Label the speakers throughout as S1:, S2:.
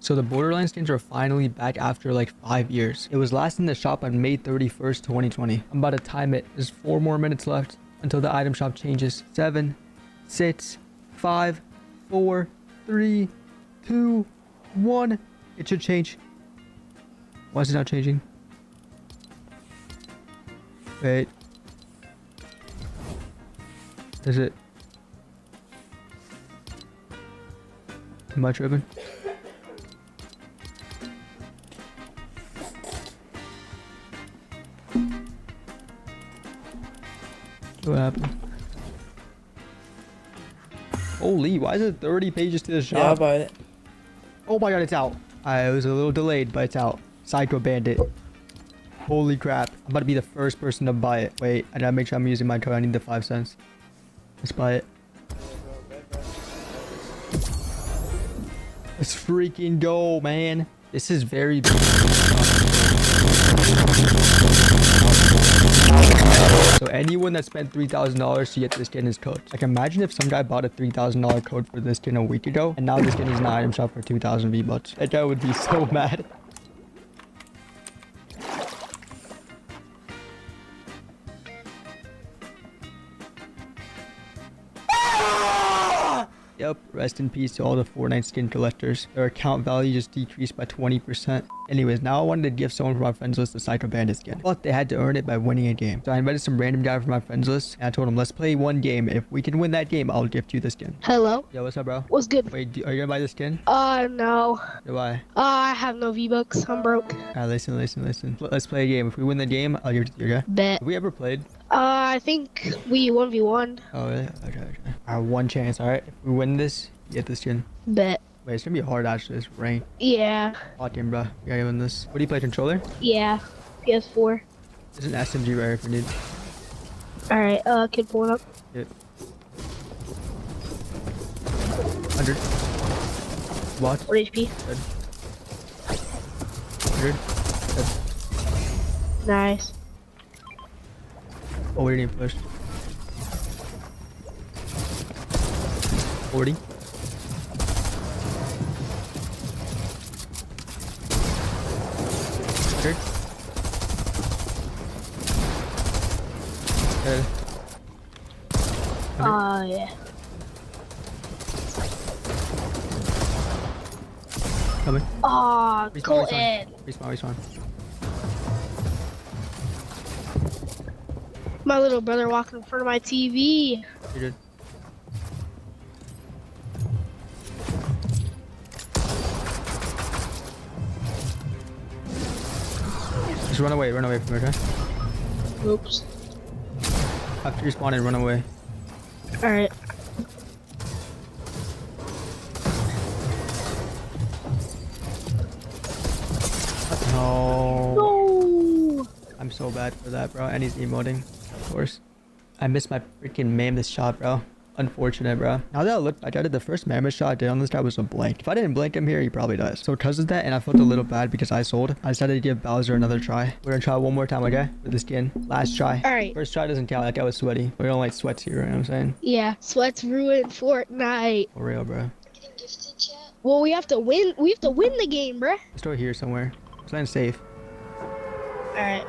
S1: So the Borderlands skins are finally back after like 5 years. It was last in the shop on May 31st, 2020. I'm about to time it. There's 4 more minutes left until the item shop changes. 7, 6, 5, 4, 3, 2, 1. It should change. Why is it not changing? Wait. Is it? Am I tripping? What happened? Holy, why is it 30 pages to the shop?
S2: Yeah, I'll buy it.
S1: Oh my god, it's out. It was a little delayed, but it's out. Psycho Bandit. Holy crap. I'm about to be the first person to buy it. Wait, I gotta make sure I'm using my code. I need the 5 cents. Let's buy it. Let's freaking go, man. This is very... So anyone that spent $3,000 to get this skin is cooked. Like imagine if some guy bought a $3,000 code for this skin a week ago, and now this skin is in the item shop for 2,000 V-Bucks. That guy would be so mad. Yep, rest in peace to all the Fortnite skin collectors. Their account value just decreased by 20%. Anyways, now I wanted to give someone from my friends list the Psycho Bandit skin. But they had to earn it by winning a game. So I invited some random guy from my friends list, and I told him, let's play one game. If we can win that game, I'll gift you the skin.
S3: Hello.
S1: Yo, what's up, bro?
S3: What's good?
S1: Wait, are you gonna buy the skin?
S3: No.
S1: Why?
S3: I have no V-Bucks. I'm broke.
S1: Alright, listen. Let's play a game. If we win the game, I'll give it to you, okay?
S3: Bet.
S1: Have we ever played?
S3: I think we 1v1.
S1: Oh, really? Okay. I have one chance, alright? If we win this, you get the skin.
S3: Bet.
S1: Wait, it's gonna be hard actually, this rank.
S3: Yeah.
S1: Hot game, bro. You gotta win this. What do you play, controller?
S3: Yeah. PS4.
S1: There's an SMG right here if you need.
S3: Alright, kid pulling up.
S1: Yep. 100. What?
S3: 4 HP.
S1: Good. 100. Good.
S3: Nice.
S1: Oh, we didn't push. 40. Good. Good.
S3: Yeah.
S1: Coming.
S3: Colton.
S1: Respawn.
S3: My little brother walking in front of my TV.
S1: You're good. Just run away from her, okay?
S3: Oops.
S1: After you spawn and run away.
S3: Alright.
S1: No.
S3: No.
S1: I'm so bad for that, bro. And he's emoting, of course. I missed my freaking mammoth shot, bro. Unfortunate, bro. Now that I look back at it, the first mammoth shot I did on this guy was a blank. If I didn't blank him here, he probably dies. So because of that, and I felt a little bad because I sold, I decided to give Bowser another try. We're gonna try one more time, okay? With the skin. Last try.
S3: Alright.
S1: First try doesn't count. That guy was sweaty. We don't like sweats here, you know what I'm saying?
S3: Yeah. Sweats ruin Fortnite.
S1: For real, bro.
S3: Well, we have to win. We have to win the game, bruh.
S1: Let's over here somewhere. Playing safe.
S3: Alright.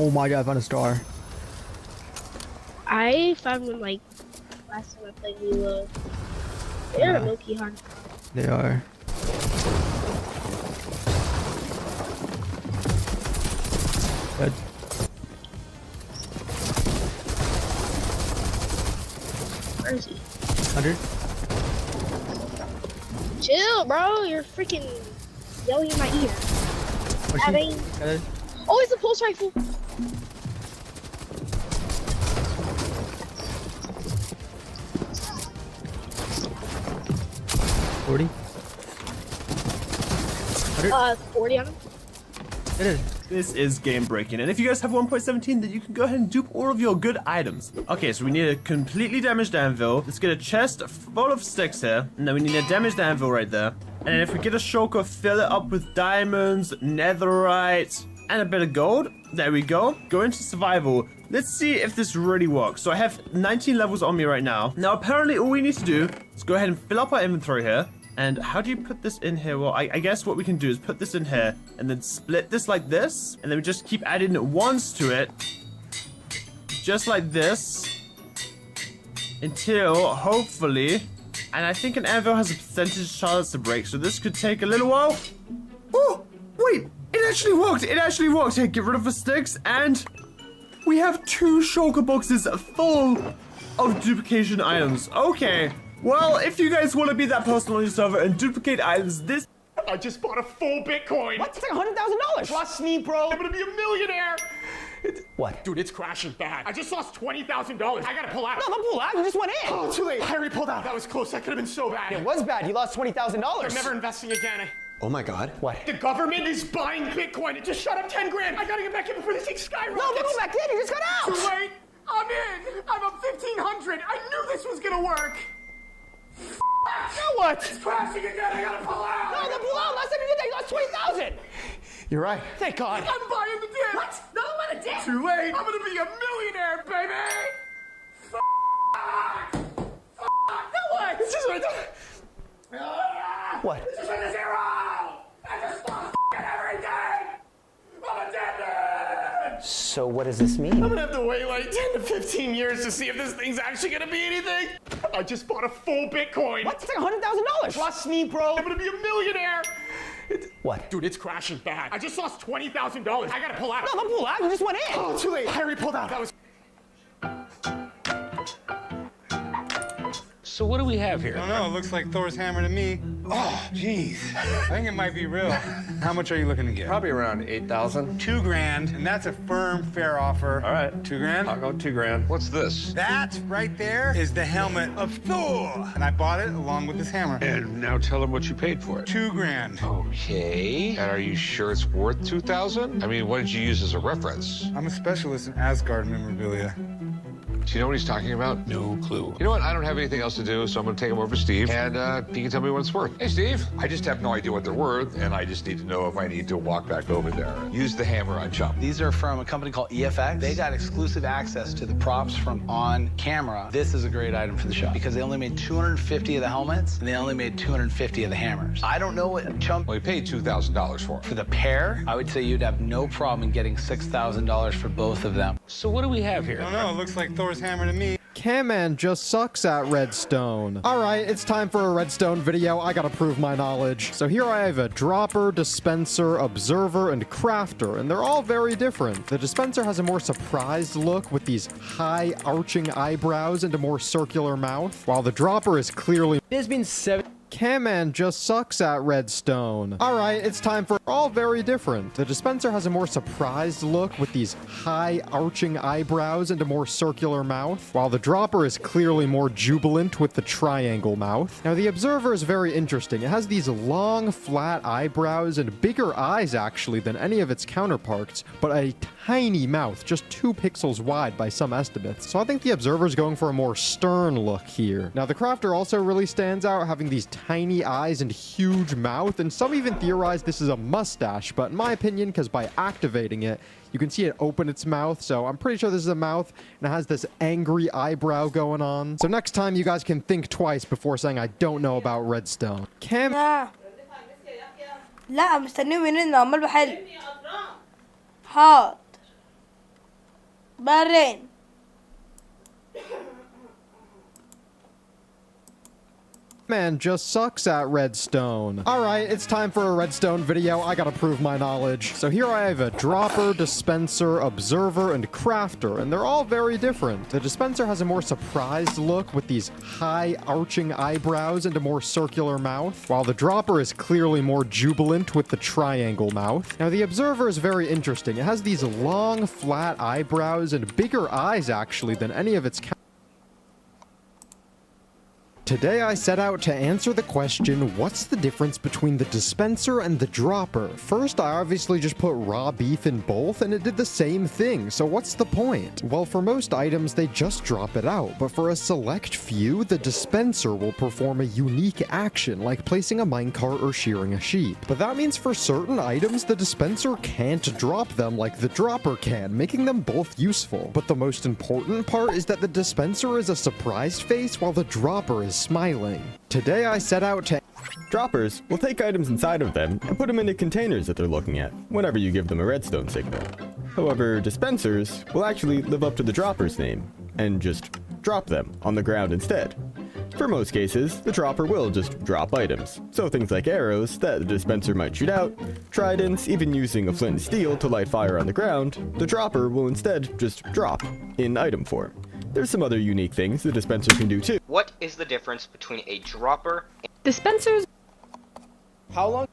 S1: Oh my god, I found a star.
S3: I found one like last time I played Reload. They're
S1: Yeah.
S3: low-key hard.
S1: They are. Good.
S3: Where is he?
S1: 100.
S3: Chill, bro. You're freaking yelling in my ear.
S1: What's
S3: I
S1: he?
S3: mean,
S1: Got it.
S3: oh, it's a pulse rifle.
S1: $40. 100.
S3: 40 on him.
S1: It is.
S4: This is game breaking, and if you guys have 1.17, then you can go ahead and dupe all of your good items. Okay, so we need a completely damaged anvil. Let's get a chest full of sticks here, and then we need a damaged anvil right there. And then if we get a shulker, fill it up with diamonds, netherite, and a bit of gold. There we go. Go into survival. Let's see if this really works. So I have 19 levels on me right now. Now, apparently all we need to do is go ahead and fill up our inventory here. And how do you put this in here? Well, I guess what we can do is put this in here and then split this like this. And then we just keep adding ones to it. Just like this. Until, hopefully... And I think an anvil has a percentage chance to break. So this could take a little while. Oh, wait. It actually worked. It actually worked. Here, get rid of the sticks. And we have 2 shulker boxes full of duplication items. Okay. Well, if you guys want to be that person on your server and duplicate items, this...
S2: I just bought a full Bitcoin.
S5: What? It's like $100,000.
S2: Trust me, bro. I'm gonna be a millionaire.
S5: What?
S2: Dude, it's crashing bad. I just lost $20,000. I gotta pull out.
S5: No, don't pull out. You just went in.
S2: Oh, too late. I already pulled out. That was close. That could have been so bad.
S5: It was bad. You lost $20,000.
S2: I'm never investing again.
S6: Oh my God.
S5: What?
S2: The government is buying Bitcoin. It just shut up 10 grand. I gotta get back in before this thing skyrockets.
S5: No, don't go back in. You just got out.
S2: Too late. I'm in. I'm up 1,500. I knew this was gonna work. Now what? It's crashing again. I gotta pull out.
S5: No, don't pull out. Last time you did that, you lost $20,000.
S6: You're right.
S5: Thank God.
S2: I'm buying the dip.
S5: What? Another one a dip?
S2: Too late. I'm gonna be a millionaire, baby.
S5: Now what?
S2: It's just right
S5: What?
S2: It's just a zero. I just lost everything. I'm a dead man.
S5: So what does this mean?
S2: I'm gonna have to wait like 10 to 15 years to see if this thing's actually gonna be anything. I just bought a full Bitcoin.
S5: What? It's like $100,000.
S2: Trust me, bro. I'm gonna be a millionaire.
S5: What?
S2: Dude, it's crashing bad. I just lost $20,000. I gotta pull out.
S5: No, don't pull out. You just went in.
S2: Oh, too late. I already pulled out. That was...
S7: So what do we have here?
S8: I don't know, it looks like Thor's hammer to me. Oh, jeez. I think it might be real. How much are you looking to get?
S6: Probably around 8,000.
S8: $2,000, and that's a firm, fair offer.
S6: All right.
S8: $2,000?
S6: I'll go 2 grand.
S7: What's this?
S8: That right there is the helmet of Thor. And I bought it along with this hammer.
S7: And now tell him what you paid for it.
S8: $2,000.
S7: Okay. And are you sure it's worth 2,000? I mean, what did you use as a reference?
S8: I'm a specialist in Asgard memorabilia.
S7: Do you know what he's talking about? No clue. You know what? I don't have anything else to do, so I'm going to take him over to Steve, and he can tell me what it's worth. Hey, Steve. I just have no idea what they're worth, and I just need to know if I need to walk back over there and use the hammer on Chump.
S9: These are from a company called EFX. They got exclusive access to the props from on camera. This is a great item for the shop because they only made 250 of the helmets and they only made 250 of the hammers. I don't know what Chump...
S7: Well, he paid $2,000 for
S9: For
S7: it.
S9: the pair, I would say you'd have no problem in getting $6,000 for both of them.
S7: So what do we have here?
S8: I don't know, it looks like Thor's hammer to me.
S1: Camman just sucks at redstone. Alright, it's time for a redstone video. I gotta prove my knowledge. So here I have a dropper, dispenser, observer, and crafter, and they're all very different. The dispenser has a more surprised look with these high arching eyebrows and a more circular mouth, while the dropper is clearly...
S5: There's been 7...
S1: Camman just sucks at redstone. Alright, it's time for all very different. The dispenser has a more surprised look with these high arching eyebrows and a more circular mouth, while the dropper is clearly more jubilant with the triangle mouth. Now the observer is very interesting. It has these long flat eyebrows and bigger eyes actually than any of its counterparts, but a tiny mouth, just 2 pixels wide by some estimates. So I think the observer is going for a more stern look here. Now the crafter also really stands out, having these tiny eyes and huge mouth, and some even theorize this is a mustache, but in my opinion, because by activating it, you can see it open its mouth, so I'm pretty sure this is a mouth, and it has this angry eyebrow going on. So next time, you guys can think twice before saying I don't know about redstone.
S3: لا مستنيهم يرنوا عمال بحل حاضر برين
S1: Man just sucks at redstone. Alright, it's time for a redstone video. I gotta prove my knowledge. So here I have a dropper, dispenser, observer, and crafter, and they're all very different. The dispenser has a more surprised look with these high arching eyebrows and a more circular mouth, while the dropper is clearly more jubilant with the triangle mouth. Now the observer is very interesting. It has these long flat eyebrows and bigger eyes actually than any of its Today I set out to answer the question, what's the difference between the dispenser and the dropper? First, I obviously just put raw beef in both and it did the same thing, so what's the point? Well, for most items, they just drop it out, but for a select few, the dispenser will perform a unique action, like placing a minecart or shearing a sheep. But that means for certain items, the dispenser can't drop them like the dropper can, making them both useful. But the most important part is that the dispenser is a surprised face while the dropper is smiling. Today I set out to
S10: Droppers will take items inside of them and put them into containers that they're looking at, whenever you give them a redstone signal. However, dispensers will actually live up to the dropper's name, and just drop them on the ground instead. For most cases, the dropper will just drop items, so things like arrows that the dispenser might shoot out, tridents, even using a flint and steel to light fire on the ground, the dropper will instead just drop in item form. There's some other unique things the dispenser can do too.
S11: What is the difference between a dropper and
S12: Dispensers.
S5: How long?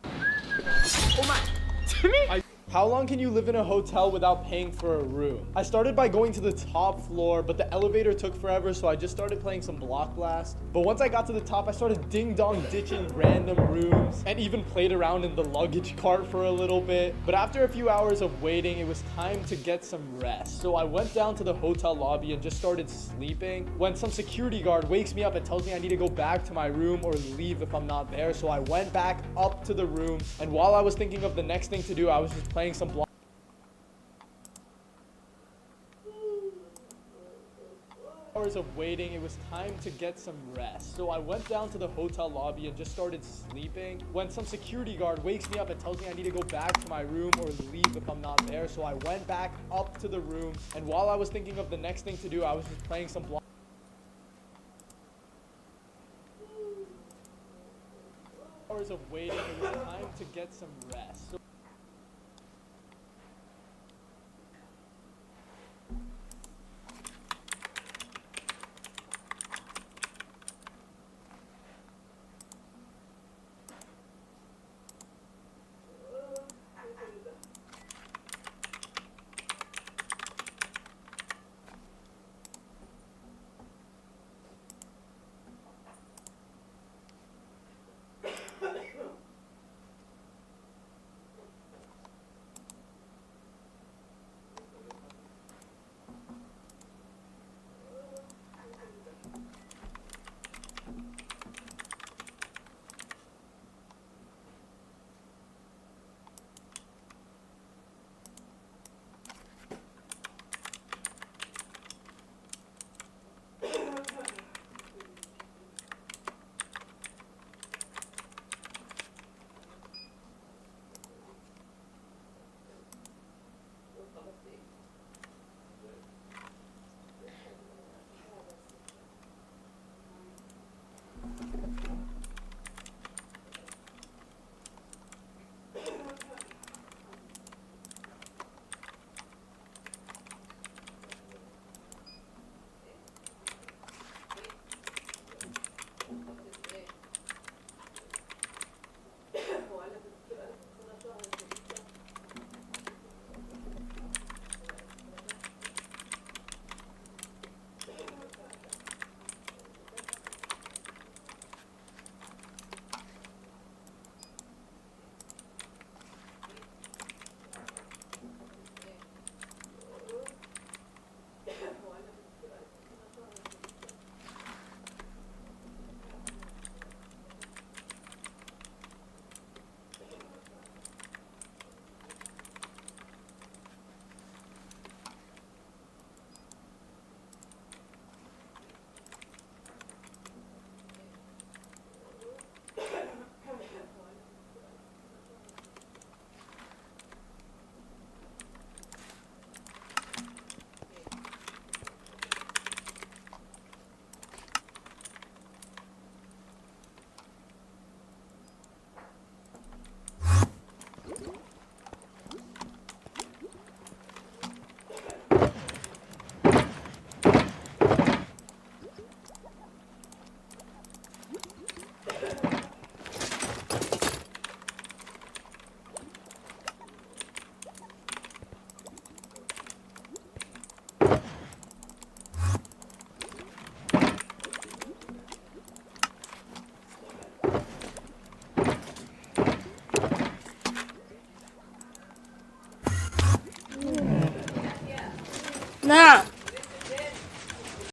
S12: Oh my. Timmy?
S5: How long can you live in a hotel without paying for a room? I started by going to the top floor, but the elevator took forever, so I just started playing some Block Blast. But once I got to the top, I started ding-dong ditching random rooms and even played around in the luggage cart for a little bit. But after a few hours of waiting, it was time to get some rest. So I went down to the hotel lobby and just started sleeping when some security guard wakes me up and tells me I need to go back to my room or leave if I'm not there. So I went back up to the room, and while I was thinking of the next thing to do, I was just playing some Block. Hours of waiting, it was time to get some rest. So I went down to the hotel lobby and just started sleeping when some security guard wakes me up and tells me I need to go back to my room or leave if I'm not there. So I went back up to the room, and while I was thinking of the next thing to do, I was just playing some Block. Hours of waiting, it was time to get some rest. So
S12: Nah.